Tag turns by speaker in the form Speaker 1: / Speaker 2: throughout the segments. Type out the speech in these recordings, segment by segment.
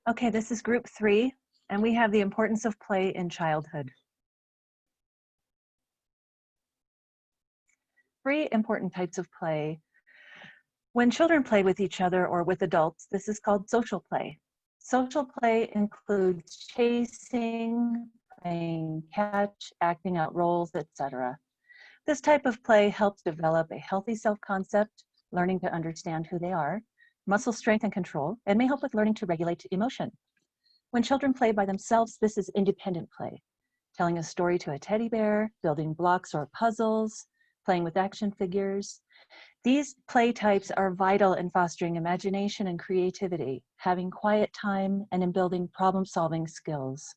Speaker 1: Okay, this is group 3, and we have the importance of play in childhood. 3 important types of play. When children play with each other or with adults, this is called social play. Social play includes chasing, playing catch, acting out roles, etc. This type of play helps develop a healthy self-concept, learning to understand who they are, muscle strength and control, and may help with learning to regulate emotion. When children play by themselves, this is independent play, telling a story to a teddy bear, building blocks or puzzles, playing with action figures. These play types are vital in fostering imagination and creativity, having quiet time, and in building problem-solving skills.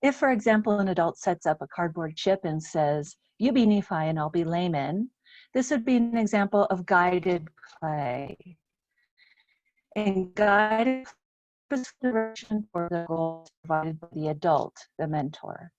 Speaker 1: If, for example, an adult sets up a cardboard ship and says, "You be Nephi and I'll be Laman," this would be an example of guided play. In guided direction for the goals provided by the adult, the mentor.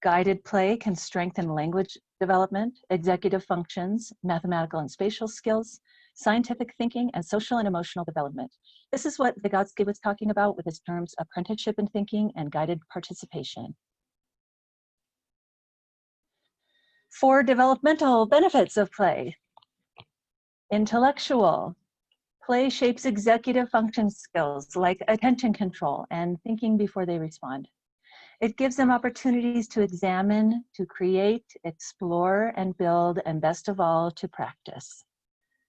Speaker 1: Guided play can strengthen language development, executive functions, mathematical and spatial skills, scientific thinking, and social and emotional development. This is what Vygotsky was talking about with his terms apprenticeship in thinking and guided participation. 4 developmental benefits of play. Intellectual. Play shapes executive function skills like attention control and thinking before they respond. It gives them opportunities to examine, to create, explore, and build, and best of all, to practice.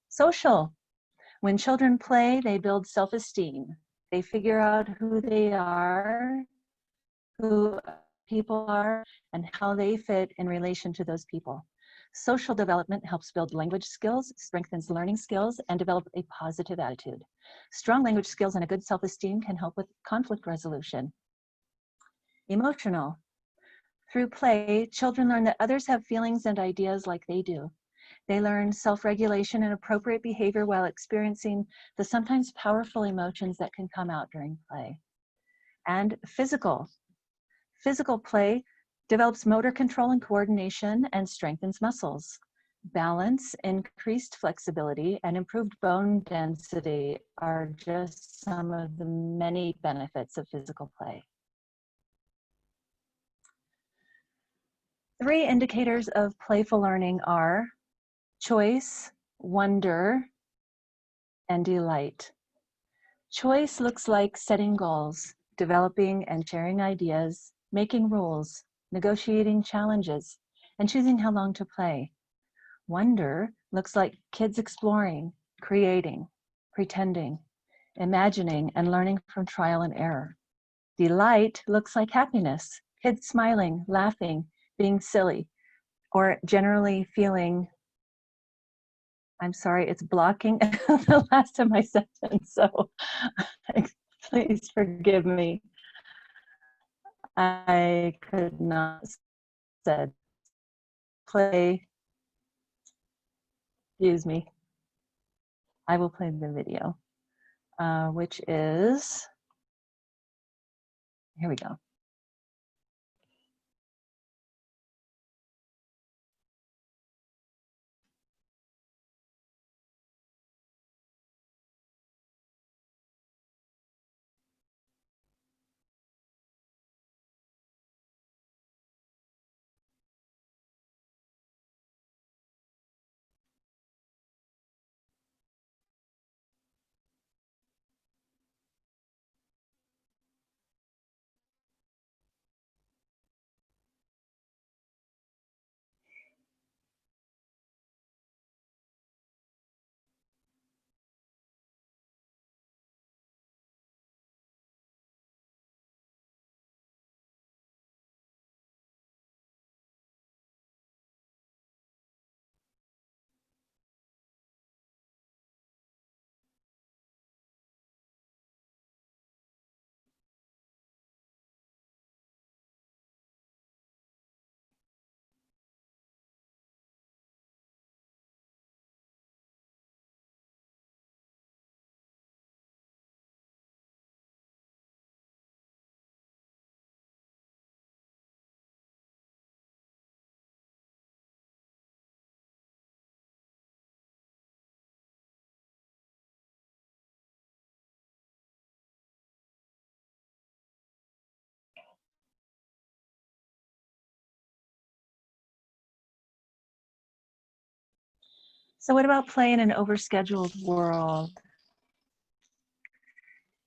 Speaker 1: Social. When children play, they build self-esteem. They figure out who they are, who people are, and how they fit in relation to those people. Social development helps build language skills, strengthens learning skills, and develop a positive attitude. Strong language skills and a good self-esteem can help with conflict resolution. Emotional. Through play, children learn that others have feelings and ideas like they do. They learn self-regulation and appropriate behavior while experiencing the sometimes powerful emotions that can come out during play. And physical. Physical play develops motor control and coordination and strengthens muscles. Balance, increased flexibility, and improved bone density are just some of the many benefits of physical play. 3 indicators of playful learning are choice, wonder, and delight. Choice looks like setting goals, developing and sharing ideas, making rules, negotiating challenges, and choosing how long to play. Wonder looks like kids exploring, creating, pretending, imagining, and learning from trial and error. Delight looks like happiness, kids smiling, laughing, being silly, or generally feeling, I'm sorry, it's blocking the last of my sentence, so please forgive me. I could not said play, excuse me. I will play the video, which is, here we go. So what about play in an overscheduled world?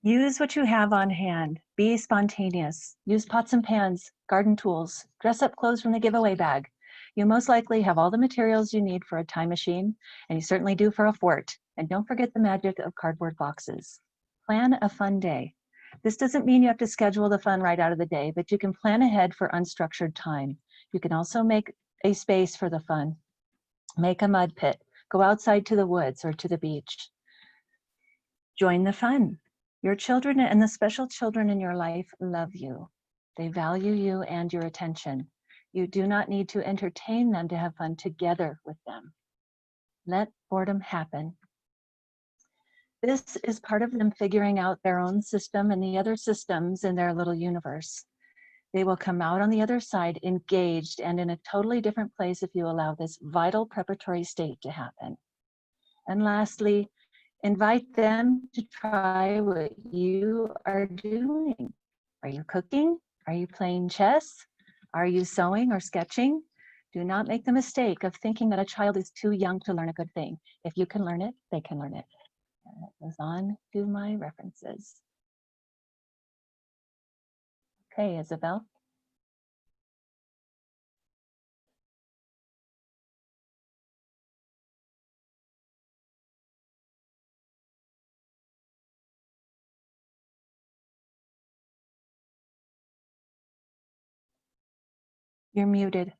Speaker 1: Use what you have on hand. Be spontaneous. Use pots and pans, garden tools, dress up clothes from the giveaway bag. You most likely have all the materials you need for a time machine, and you certainly do for a fort. And don't forget the magic of cardboard boxes. Plan a fun day. This doesn't mean you have to schedule the fun right out of the day, but you can plan ahead for unstructured time. You can also make a space for the fun. Make a mud pit. Go outside to the woods or to the beach. Join the fun. Your children and the special children in your life love you. They value you and your attention. You do not need to entertain them to have fun together with them. Let boredom happen. This is part of them figuring out their own system and the other systems in their little universe. They will come out on the other side engaged and in a totally different place if you allow this vital preparatory state to happen. And lastly, invite them to try what you are doing. Are you cooking? Are you playing chess? Are you sewing or sketching? Do not make the mistake of thinking that a child is too young to learn a good thing. If you can learn it, they can learn it. And it goes on to my references. Okay, Isabel. You're muted.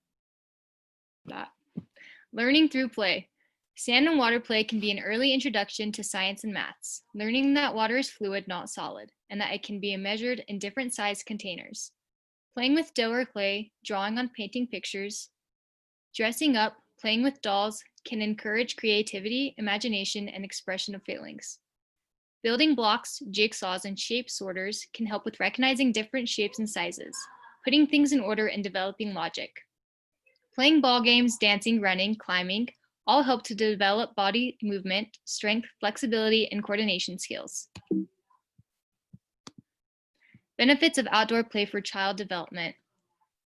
Speaker 2: Learning through play. Sand and water play can be an early introduction to science and maths, learning that water is fluid, not solid, and that it can be measured in different size containers. Playing with dough or clay, drawing on painting pictures, dressing up, playing with dolls can encourage creativity, imagination, and expression of feelings. Building blocks, jigsaws, and shape sorters can help with recognizing different shapes and sizes, putting things in order, and developing logic. Playing ball games, dancing, running, climbing, all help to develop body movement, strength, flexibility, and coordination skills. Benefits of outdoor play for child development.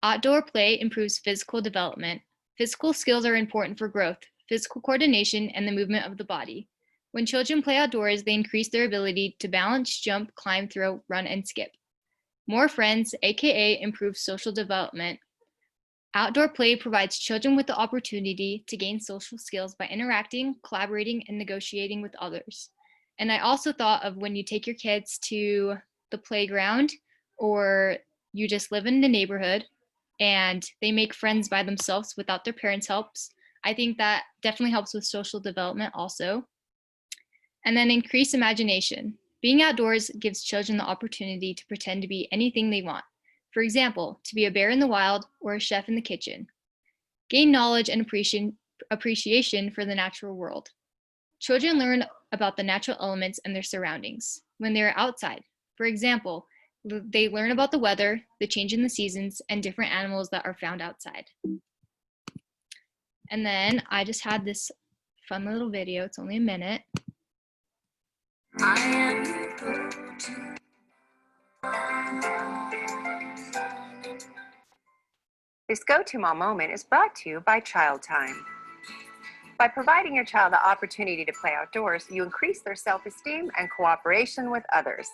Speaker 2: Outdoor play improves physical development. Physical skills are important for growth, physical coordination, and the movement of the body. When children play outdoors, they increase their ability to balance, jump, climb, throw, run, and skip. More friends, aka improves social development. Outdoor play provides children with the opportunity to gain social skills by interacting, collaborating, and negotiating with others. And I also thought of when you take your kids to the playground or you just live in the neighborhood and they make friends by themselves without their parents' helps. I think that definitely helps with social development also. And then increase imagination. Being outdoors gives children the opportunity to pretend to be anything they want. For example, to be a bear in the wild or a chef in the kitchen. Gain knowledge and appreciation for the natural world. Children learn about the natural elements and their surroundings when they are outside. For example, they learn about the weather, the change in the seasons, and different animals that are found outside. And then I just had this fun little video. It's only a minute.
Speaker 3: This Go-To Mom moment is brought to you by Child Time. By providing your child the opportunity to play outdoors, you increase their self-esteem and cooperation with others.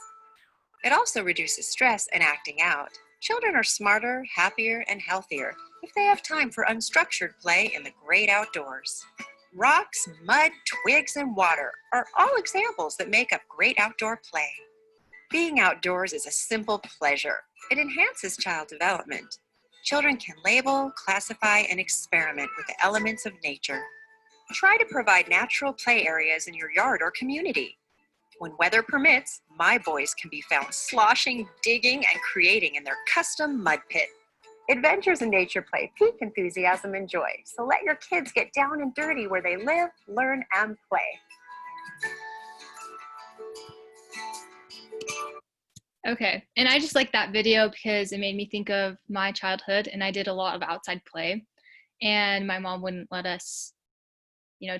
Speaker 3: It also reduces stress and acting out. Children are smarter, happier, and healthier if they have time for unstructured play in the great outdoors. Rocks, mud, twigs, and water are all examples that make up great outdoor play. Being outdoors is a simple pleasure. It enhances child development. Children can label, classify, and experiment with the elements of nature. Try to provide natural play areas in your yard or community. When weather permits, my boys can be found sloshing, digging, and creating in their custom mud pit. Adventures in nature play pique enthusiasm and joy, so let your kids get down and dirty where they live, learn, and play.
Speaker 2: Okay, and I just like that video because it made me think of my childhood, and I did a lot of outside play, and my mom wouldn't let us,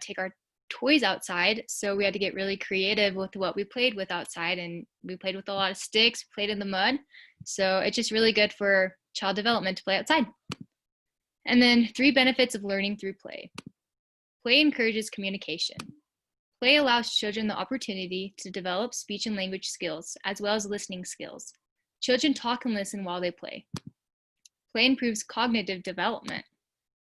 Speaker 2: take our toys outside, so we had to get really creative with what we played with outside, and we played with a lot of sticks, played in the mud, so it's just really good for child development to play outside. And then 3 benefits of learning through play. Play encourages communication. Play allows children the opportunity to develop speech and language skills, as well as listening skills. Children talk and listen while they play. Play improves cognitive development.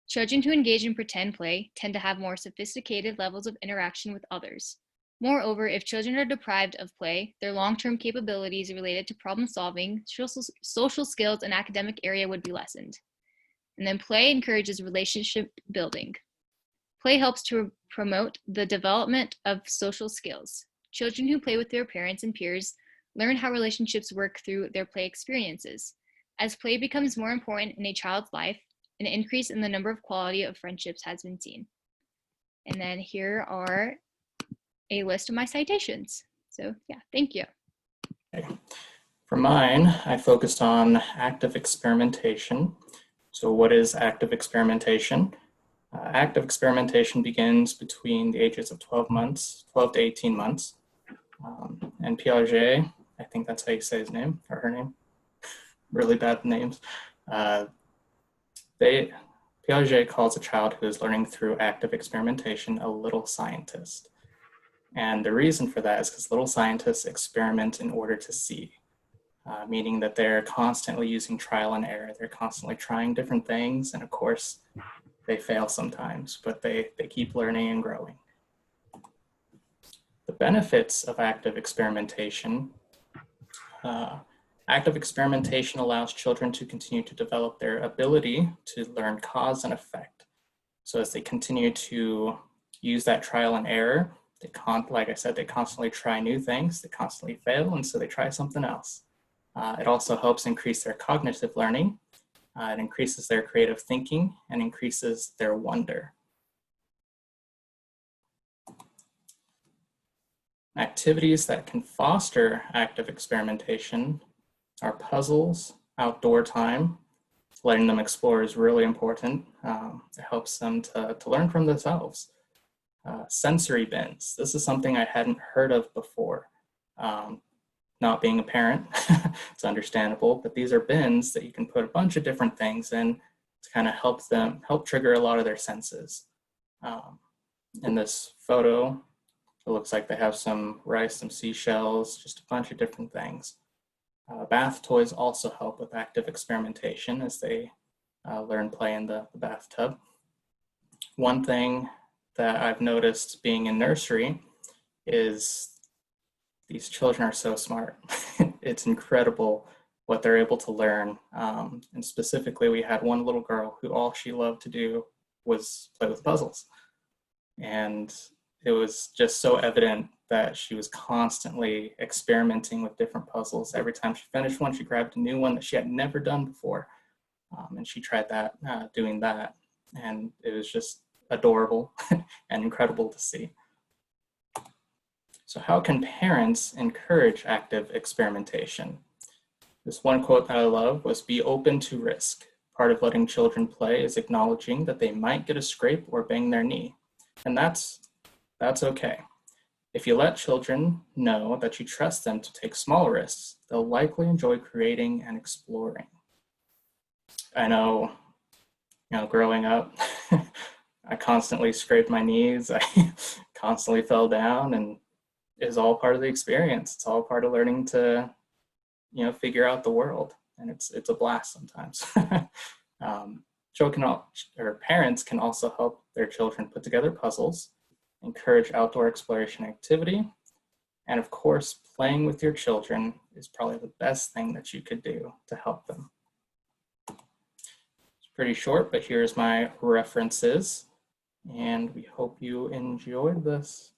Speaker 2: Children who engage in pretend play tend to have more sophisticated levels of interaction with others. Moreover, if children are deprived of play, their long-term capabilities related to problem solving, social skills, and academic area would be lessened. And then play encourages relationship building. Play helps to promote the development of social skills. Children who play with their parents and peers learn how relationships work through their play experiences. As play becomes more important in a child's life, an increase in the number of quality of friendships has been seen. And then here are a list of my citations. So yeah, thank you.
Speaker 4: Okay. For mine, I focused on active experimentation. So what is active experimentation? Active experimentation begins between the ages of 12 to 18 months. And Piaget, I think that's how you say his name or her name, really bad names. Piaget calls a child who is learning through active experimentation a little scientist. And the reason for that is because little scientists experiment in order to see, meaning that they're constantly using trial and error. They're constantly trying different things. And of course, they fail sometimes, but they keep learning and growing. The benefits of active experimentation. Active experimentation allows children to continue to develop their ability to learn cause and effect. So as they continue to use that trial and error, like I said, they constantly try new things, they constantly fail, and so they try something else. It also helps increase their cognitive learning. It increases their creative thinking and increases their wonder. Activities that can foster active experimentation are puzzles, outdoor time. Letting them explore is really important. It helps them to learn from themselves. Sensory bins. This is something I hadn't heard of before. Not being a parent, it's understandable, but these are bins that you can put a bunch of different things in to kind of help trigger a lot of their senses. In this photo, it looks like they have some rice, some seashells, just a bunch of different things. Bath toys also help with active experimentation as they learn play in the bathtub. One thing that I've noticed being in nursery is these children are so smart. It's incredible what they're able to learn. And specifically, we had one little girl who all she loved to do was play with puzzles. And it was just so evident that she was constantly experimenting with different puzzles. Every time she finished one, she grabbed a new one that she had never done before. And she tried doing that. And it was just adorable and incredible to see. So how can parents encourage active experimentation? This one quote that I love was, "Be open to risk. Part of letting children play is acknowledging that they might get a scrape or bang their knee. And that's okay. If you let children know that you trust them to take small risks, they'll likely enjoy creating and exploring." I know, growing up, I constantly scraped my knees. I constantly fell down, and it was all part of the experience. It's all part of learning to, figure out the world. And it's a blast sometimes. Parents can also help their children put together puzzles, encourage outdoor exploration activity, and of course, playing with your children is probably the best thing that you could do to help them. It's pretty short, but here's my references, and we hope you enjoyed this.